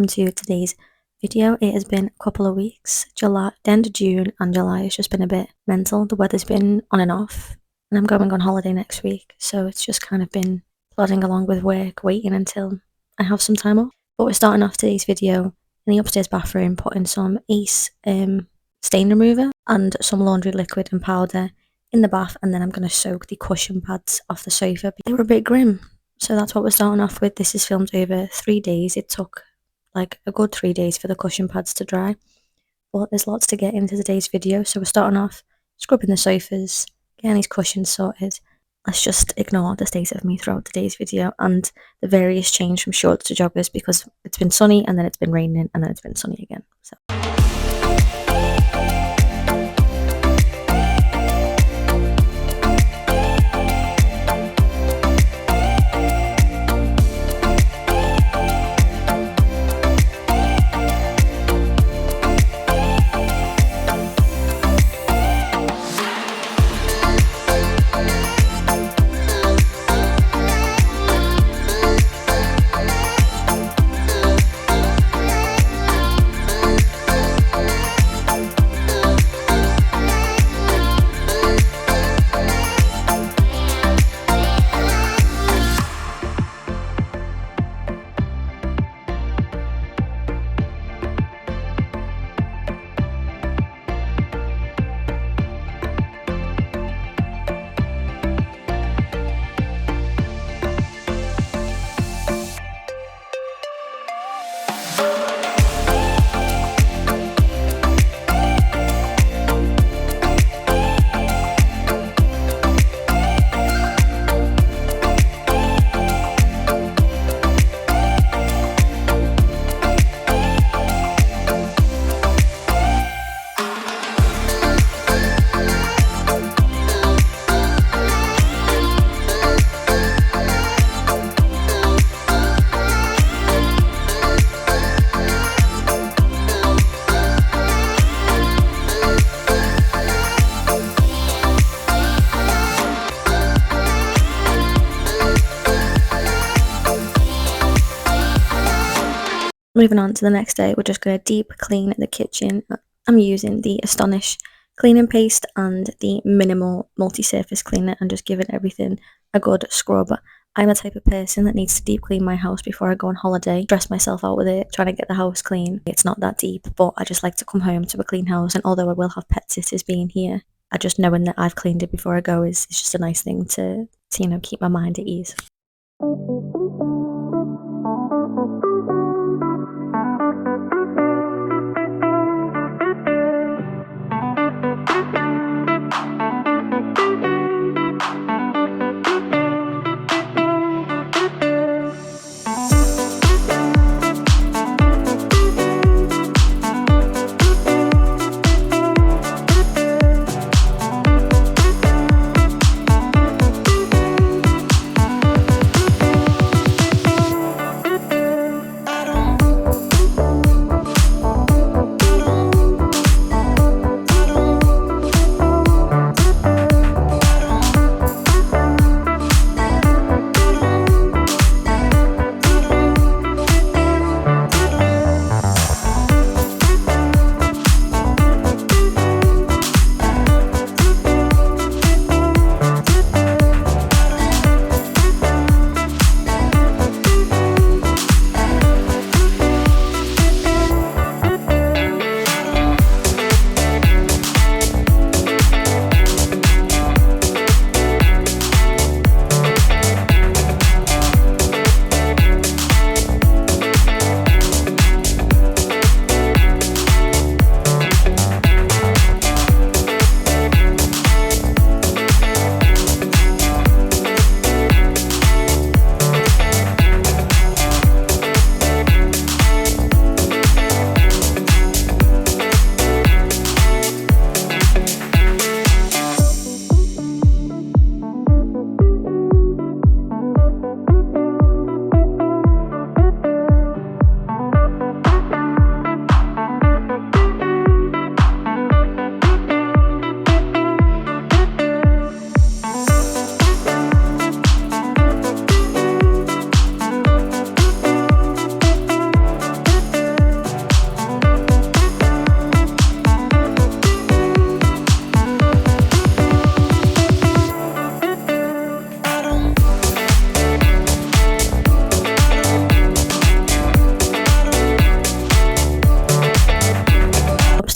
welcome to today's video. It has been a couple of weeks. The end of June and July has just been a bit mental. The weather's been on and off, and I'm going on holiday next week, so it's just kind of been plodding along with work, waiting until I have some time off. But we're starting off today's video in the upstairs bathroom, putting some Ace stain remover and some laundry liquid and powder in the bath, and then I'm going to soak the cushion pads off the sofa. They were a bit grim. So that's what we're starting off with. This is filmed over 3 days. It took like a good 3 days for the cushion pads to dry. But there's lots to get into today's video. So we're starting off scrubbing the sofas, getting these cushions sorted. Let's just ignore the state of me throughout today's video and the various change from shorts to joggers, because it's been sunny and then it's been raining and then it's been sunny again. So moving on to the next day, we're just going to deep clean the kitchen. I'm using the Astonish cleaning paste and the minimal multi-surface cleaner and just giving everything a good scrub. I'm the type of person that needs to deep clean my house before I go on holiday, stress myself out with it, trying to get the house clean. It's not that deep, but I just like to come home to a clean house, and although I will have pet sitters being here, I just knowing that I've cleaned it before I go is just a nice thing to keep my mind at ease.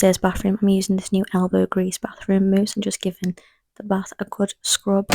downstairs bathroom, I'm using this new elbow grease bathroom mousse and just giving the bath a good scrub.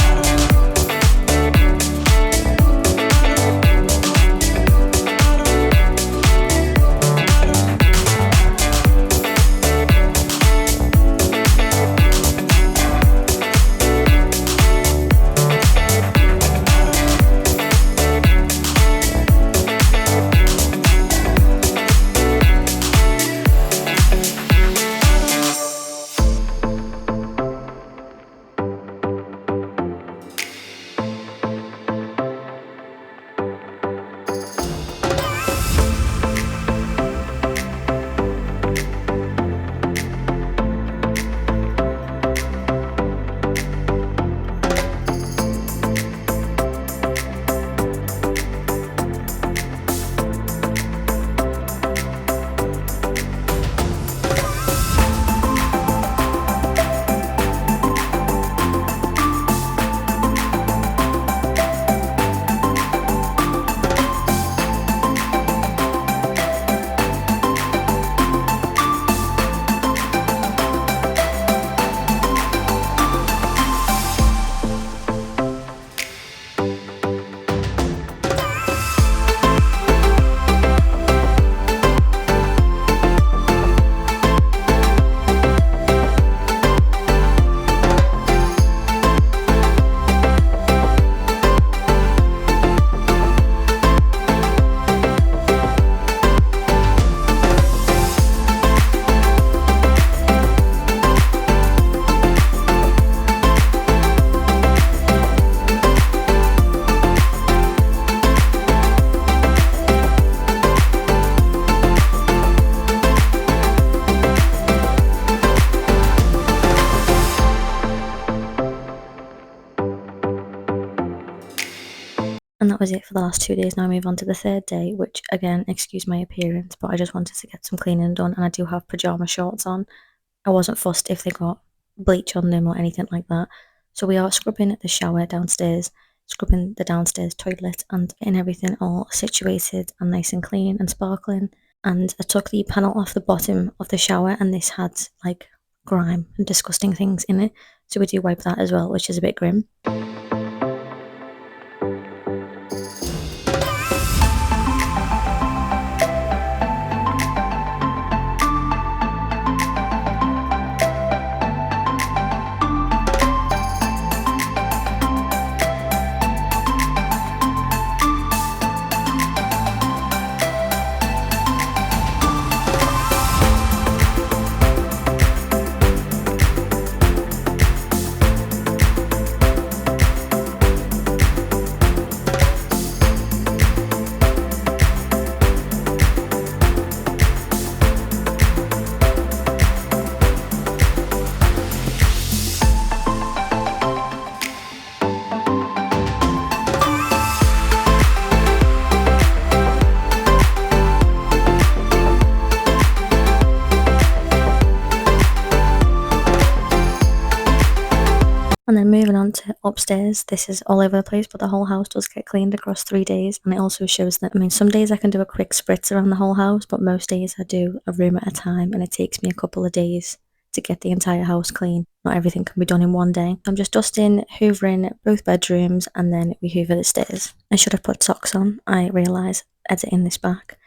And that was it for the last 2 days. Now I move on to the third day, which again, excuse my appearance, but I just wanted to get some cleaning done, and I do have pyjama shorts on. I wasn't fussed if they got bleach on them or anything like that. So we are scrubbing the shower downstairs, scrubbing the downstairs toilet and getting everything all situated and nice and clean and sparkling. And I took the panel off the bottom of the shower, and this had like grime and disgusting things in it. So we do wipe that as well, which is a bit grim. And then moving on to upstairs, this is all over the place, but the whole house does get cleaned across 3 days. And it also shows that, I mean, some days I can do a quick spritz around the whole house, but most days I do a room at a time, and it takes me a couple of days to get the entire house clean. Not everything can be done in one day. I'm just dusting, hoovering both bedrooms, and then we hoover the stairs. I should have put socks on, I realise, editing this back.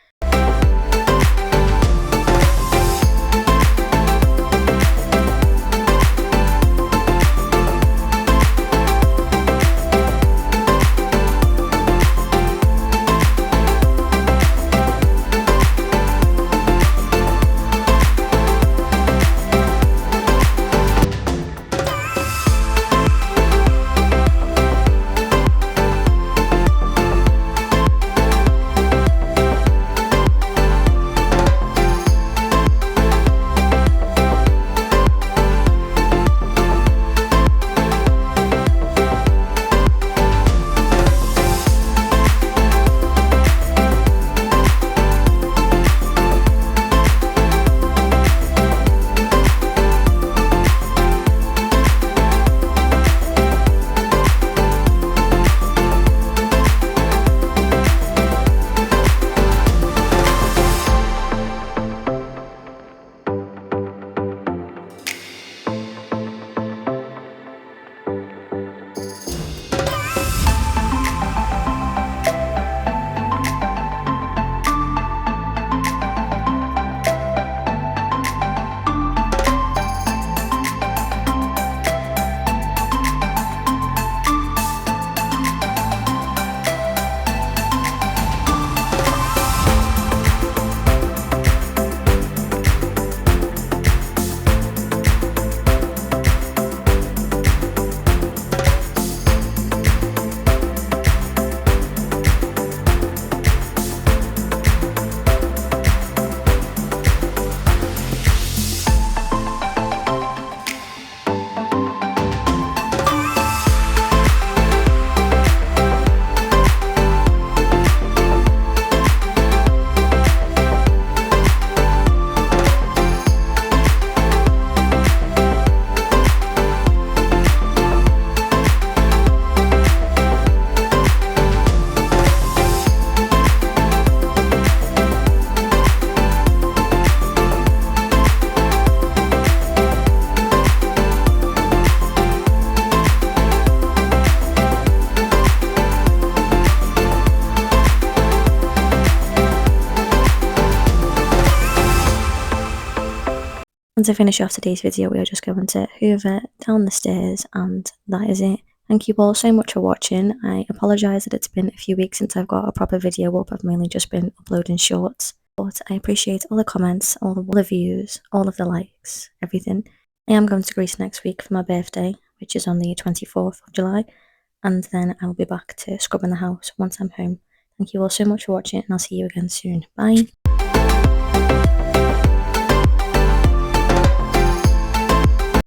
And to finish off today's video, we are just going to hoover down the stairs, and that is it. Thank you all so much for watching. I apologise that it's been a few weeks since I've got a proper video up. I've mainly just been uploading shorts. But I appreciate all the comments, all the views, all of the likes, everything. I am going to Greece next week for my birthday, which is on the 24th of July. And then I'll be back to scrubbing the house once I'm home. Thank you all so much for watching, and I'll see you again soon. Bye.